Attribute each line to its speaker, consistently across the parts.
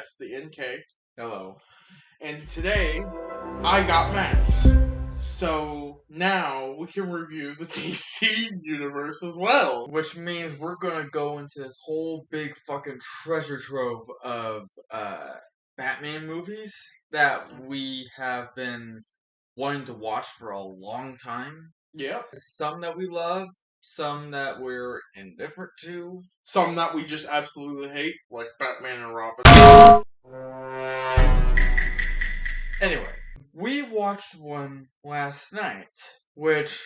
Speaker 1: Yes, the NK.
Speaker 2: Hello.
Speaker 1: And today, I got Max. So now we can review the DC universe as well.
Speaker 2: Which means we're gonna go into this whole big fucking treasure trove of Batman movies that we have been wanting to watch for a long time.
Speaker 1: Yep.
Speaker 2: Some that we love, some that we're indifferent to.
Speaker 1: Some that we just absolutely hate, like Batman and Robin.
Speaker 2: Anyway, we watched one last night, which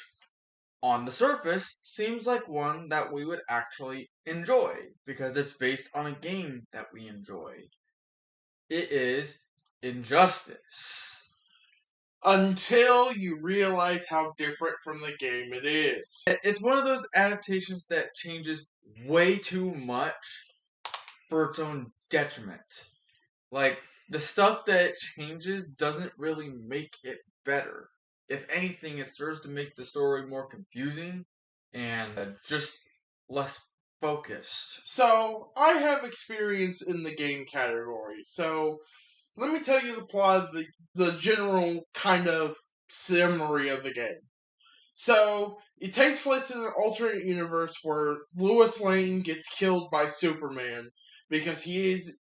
Speaker 2: on the surface seems like one that we would actually enjoy because it's based on a game that we enjoy. It is Injustice.
Speaker 1: Until you realize how different from the game it is.
Speaker 2: It's one of those adaptations that changes way too much for its own detriment. Like, the stuff that it changes doesn't really make it better. If anything, it serves to make the story more confusing and just less focused.
Speaker 1: So, I have experience in the game category. So, let me tell you the plot of the general kind of summary of the game. So, it takes place in an alternate universe where Lois Lane gets killed by Superman because he's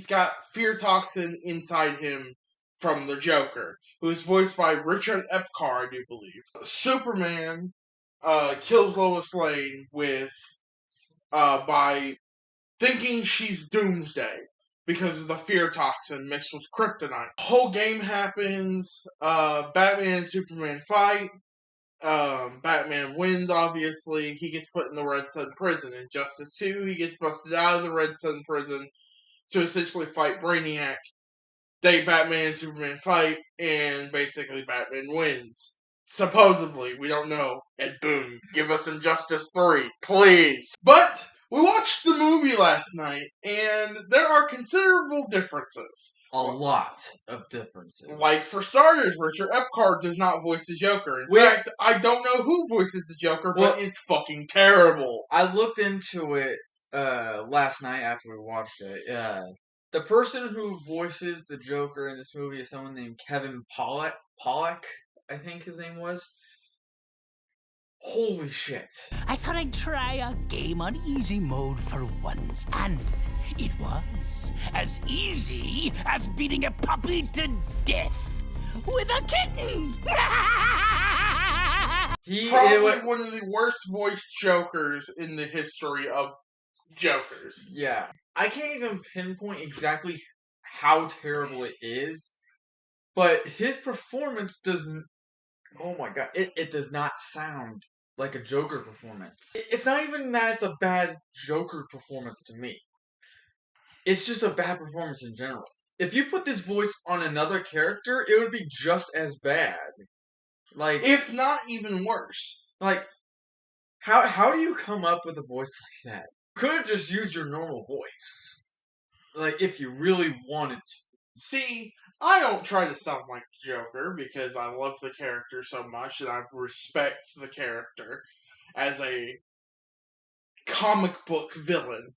Speaker 1: got fear toxin inside him from the Joker, who is voiced by Richard Epcar, I do believe. Superman kills Lois Lane by thinking she's Doomsday because of the fear toxin mixed with kryptonite. The whole game happens. Batman and Superman fight. Batman wins, obviously. He gets put in the Red Sun prison. In Justice 2, he gets busted out of the Red Sun prison to essentially fight Brainiac. Batman and Superman fight, and basically Batman wins. Supposedly, we don't know. And boom, give us Injustice 3, please. But we watched the movie last night, and there are considerable differences.
Speaker 2: A lot of differences.
Speaker 1: Like, for starters, Richard Epcar does not voice the Joker. In fact, I don't know who voices the Joker, but it's fucking terrible.
Speaker 2: I looked into it last night after we watched it. The person who voices the Joker in this movie is someone named Kevin Pollak, I think his name was. Holy shit.
Speaker 3: I thought I'd try a game on easy mode for once, and it was as easy as beating a puppy to death with a kitten!
Speaker 1: Probably one of the worst voiced Jokers in the history of Jokers.
Speaker 2: Yeah. I can't even pinpoint exactly how terrible it is, but his performance doesn't... Oh my god, it does not sound like a Joker performance. It's not even that it's a bad Joker performance to me. It's just a bad performance in general. If you put this voice on another character, it would be just as bad. Like,
Speaker 1: if not even worse.
Speaker 2: Like, how do you come up with a voice like that? Could have just used your normal voice. Like, if you really wanted to.
Speaker 1: See, I don't try to sound like the Joker because I love the character so much and I respect the character as a comic book villain.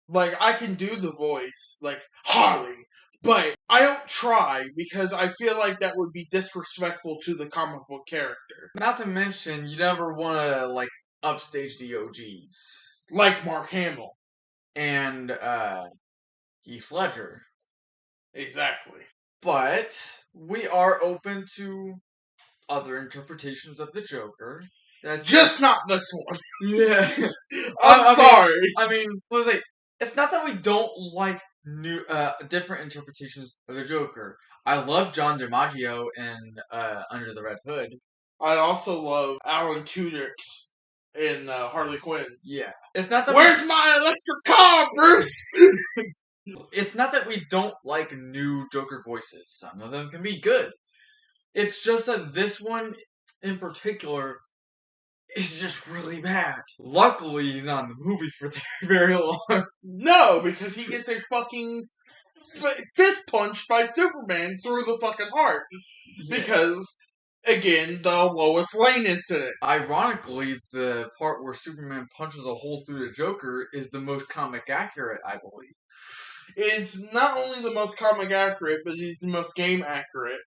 Speaker 1: Like, I can do the voice, like, Harley, but I don't try because I feel like that would be disrespectful to the comic book character.
Speaker 2: Not to mention, you never want to, like, upstage the OGs.
Speaker 1: Like Mark Hamill.
Speaker 2: And, Heath Ledger.
Speaker 1: Exactly.
Speaker 2: But we are open to other interpretations of the Joker.
Speaker 1: That's just not this one.
Speaker 2: Yeah.
Speaker 1: I'm sorry.
Speaker 2: I mean, let's say, it's not that we don't like different interpretations of the Joker. I love John DiMaggio in Under the Red Hood.
Speaker 1: I also love Alan Tudyk in Harley Quinn.
Speaker 2: Yeah. It's not that
Speaker 1: Where's my electric car, Bruce?
Speaker 2: It's not that we don't like new Joker voices. Some of them can be good. It's just that this one, in particular, is just really bad. Luckily, he's not in the movie for very long.
Speaker 1: No, because he gets a fucking fist punched by Superman through the fucking heart. Yeah. Because, again, the Lois Lane incident.
Speaker 2: Ironically, the part where Superman punches a hole through the Joker is the most comic accurate, I believe.
Speaker 1: is not only the most comic accurate, but he's the most game accurate.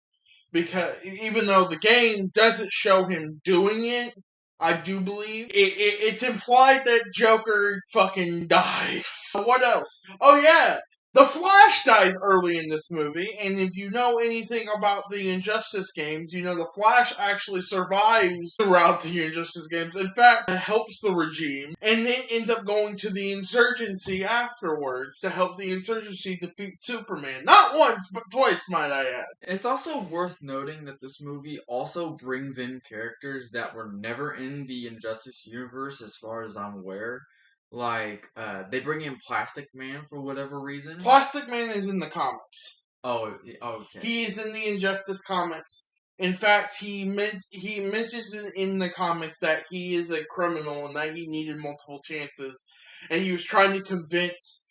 Speaker 1: Because even though the game doesn't show him doing it, I do believe it's implied that Joker fucking dies. What else? Oh yeah, the Flash dies early in this movie, and if you know anything about the Injustice games, you know the Flash actually survives throughout the Injustice games. In fact, helps the regime, and then ends up going to the Insurgency afterwards to help the Insurgency defeat Superman. Not once, but twice, might I add.
Speaker 2: It's also worth noting that this movie also brings in characters that were never in the Injustice universe, as far as I'm aware. Like, they bring in Plastic Man for whatever reason.
Speaker 1: Plastic Man is in the comics.
Speaker 2: Oh, okay.
Speaker 1: He is in the Injustice comics. In fact, he mentions in the comics that he is a criminal and that he needed multiple chances, and he was trying to convince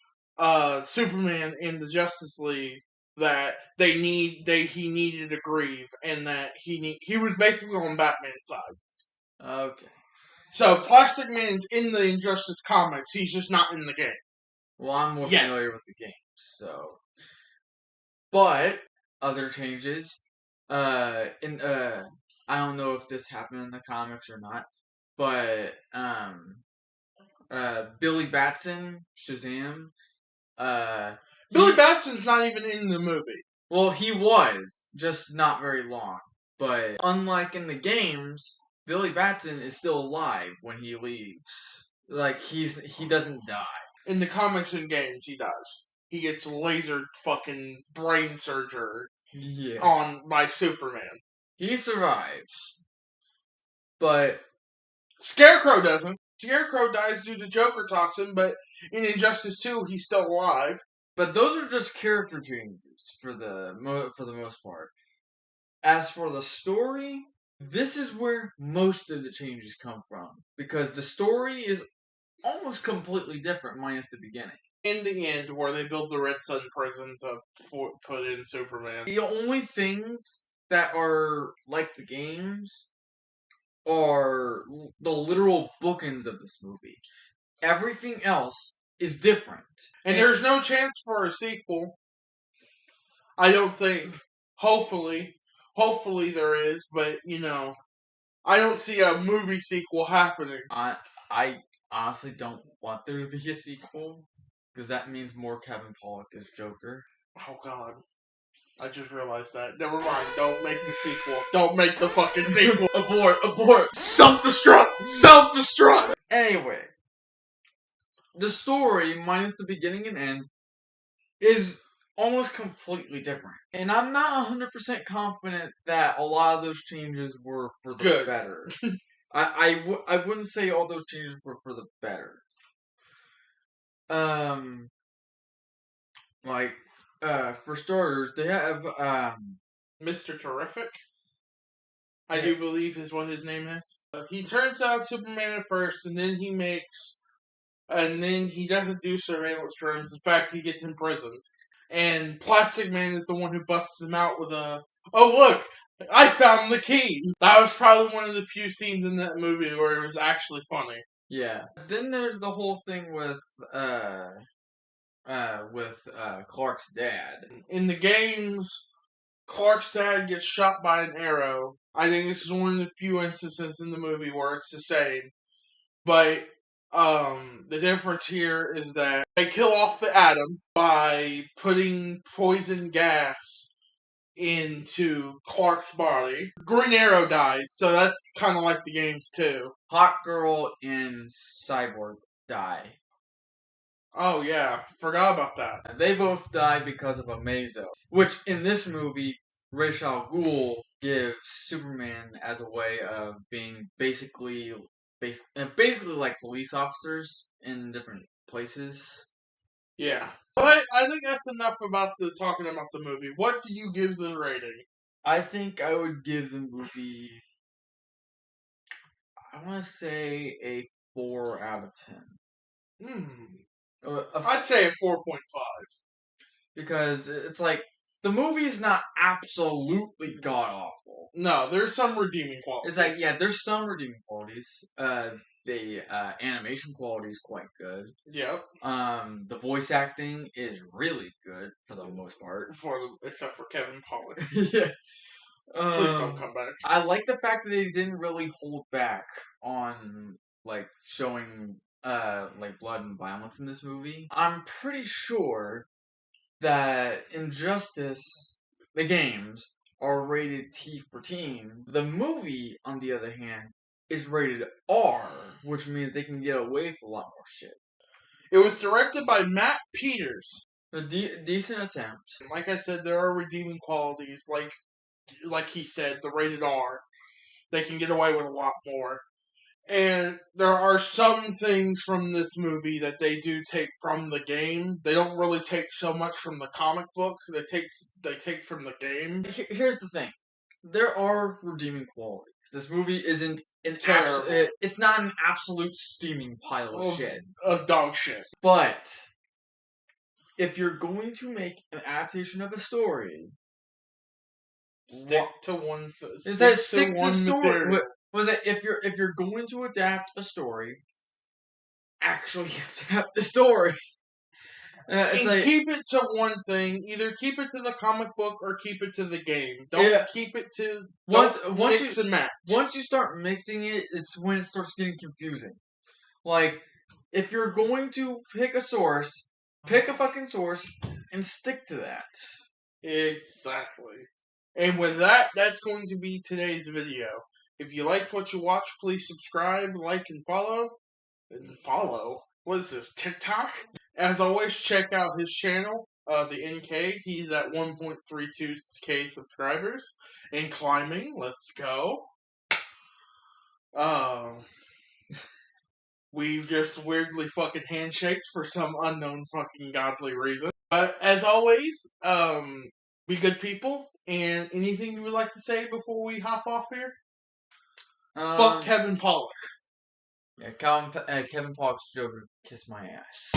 Speaker 1: Superman in the Justice League that he needed to grieve, and that he was basically on Batman's side.
Speaker 2: Okay.
Speaker 1: So Plastic Man's in the Injustice comics. He's just not in the game.
Speaker 2: Well, I'm more familiar with the game, so. But other changes. I don't know if this happened in the comics or not, but Billy Batson, Shazam.
Speaker 1: Billy Batson's not even in the movie.
Speaker 2: Well, he was, just not very long. But unlike in the games, Billy Batson is still alive when he leaves. Like, he doesn't die.
Speaker 1: In the comics and games, he does. He gets laser fucking brain surgery by Superman.
Speaker 2: He survives. But
Speaker 1: Scarecrow doesn't. Scarecrow dies due to Joker toxin, but in Injustice 2, he's still alive.
Speaker 2: But those are just character changes for the most part. As for the story, this is where most of the changes come from. Because the story is almost completely different, minus the beginning.
Speaker 1: In the end, where they build the Red Sun prison to put in Superman.
Speaker 2: The only things that are like the games are the literal bookends of this movie. Everything else is different.
Speaker 1: And there's no chance for a sequel. I don't think. Hopefully there is, but, I don't see a movie sequel happening.
Speaker 2: I honestly don't want there to be a sequel, because that means more Kevin Pollak as Joker.
Speaker 1: Oh, God. I just realized that. Never mind. Don't make the sequel. Don't make the fucking sequel.
Speaker 2: Abort.
Speaker 1: Self-destruct.
Speaker 2: Anyway. The story, minus the beginning and end, is almost completely different. And I'm not 100% confident that a lot of those changes were for the better. I wouldn't say all those changes were for the better. For starters, they have,
Speaker 1: Mr. Terrific, I do believe is what his name is. He turns out Superman at first, and then he doesn't do surveillance drones. In fact, he gets imprisoned. And Plastic Man is the one who busts him out with oh look, I found the key! That was probably one of the few scenes in that movie where it was actually funny.
Speaker 2: Yeah. Then there's the whole thing with Clark's dad.
Speaker 1: In the games, Clark's dad gets shot by an arrow. I think this is one of the few instances in the movie where it's the same. But the difference here is that they kill off the Atom by putting poison gas into Clark's body. Green Arrow dies, so that's kind of like the games too.
Speaker 2: Hawkgirl and Cyborg die.
Speaker 1: Oh yeah, forgot about that.
Speaker 2: They both die because of Amazo, which in this movie, Ra's al Ghul gives Superman as a way of being basically like police officers in different places.
Speaker 1: Yeah. But I think that's enough about talking about the movie. What do you give the rating?
Speaker 2: I think I would give the movie, I want to say a 4 out of 10.
Speaker 1: I'd say a 4.5.
Speaker 2: Because it's like, the movie's not absolutely god-awful.
Speaker 1: No, there's some redeeming qualities.
Speaker 2: It's like, yeah, there's some redeeming qualities. the animation quality is quite good.
Speaker 1: Yep.
Speaker 2: The voice acting is really good for the most part.
Speaker 1: Except for Kevin Pollak.
Speaker 2: Yeah.
Speaker 1: Please don't come back.
Speaker 2: I like the fact that they didn't really hold back on like showing like blood and violence in this movie. I'm pretty sure that Injustice, the games, are rated T for teen. The movie, on the other hand, is rated R, which means they can get away with a lot more shit.
Speaker 1: It was directed by Matt Peters.
Speaker 2: A decent attempt.
Speaker 1: Like I said, there are redeeming qualities. Like he said, the rated R. They can get away with a lot more. And there are some things from this movie that they do take from the game. They don't really take so much from the comic book. They take from the game.
Speaker 2: Here's the thing. There are redeeming qualities. This movie isn't
Speaker 1: Terrible.
Speaker 2: it's not an absolute steaming pile of shit.
Speaker 1: Of dog shit.
Speaker 2: But if you're going to make an adaptation of a story,
Speaker 1: stick to one
Speaker 2: story. Was it if you're going to adapt a story, actually adapt the story.
Speaker 1: Keep it to one thing. Either keep it to the comic book or keep it to the game. Don't keep it to mix and match.
Speaker 2: Once you start mixing it, it's when it starts getting confusing. Like, if you're going to pick a source, pick a fucking source and stick to that.
Speaker 1: Exactly. And with that, that's going to be today's video. If you like what you watch, please subscribe, like, and follow. What is this, TikTok? As always, check out his channel, the NK. He's at 1.32k subscribers. And climbing. Let's go. We've just weirdly fucking handshaked for some unknown fucking godly reason. But as always, be good people. And anything you would like to say before we hop off here? Fuck Kevin Pollak.
Speaker 2: Yeah, Kevin Pollak's Joker, kiss my ass.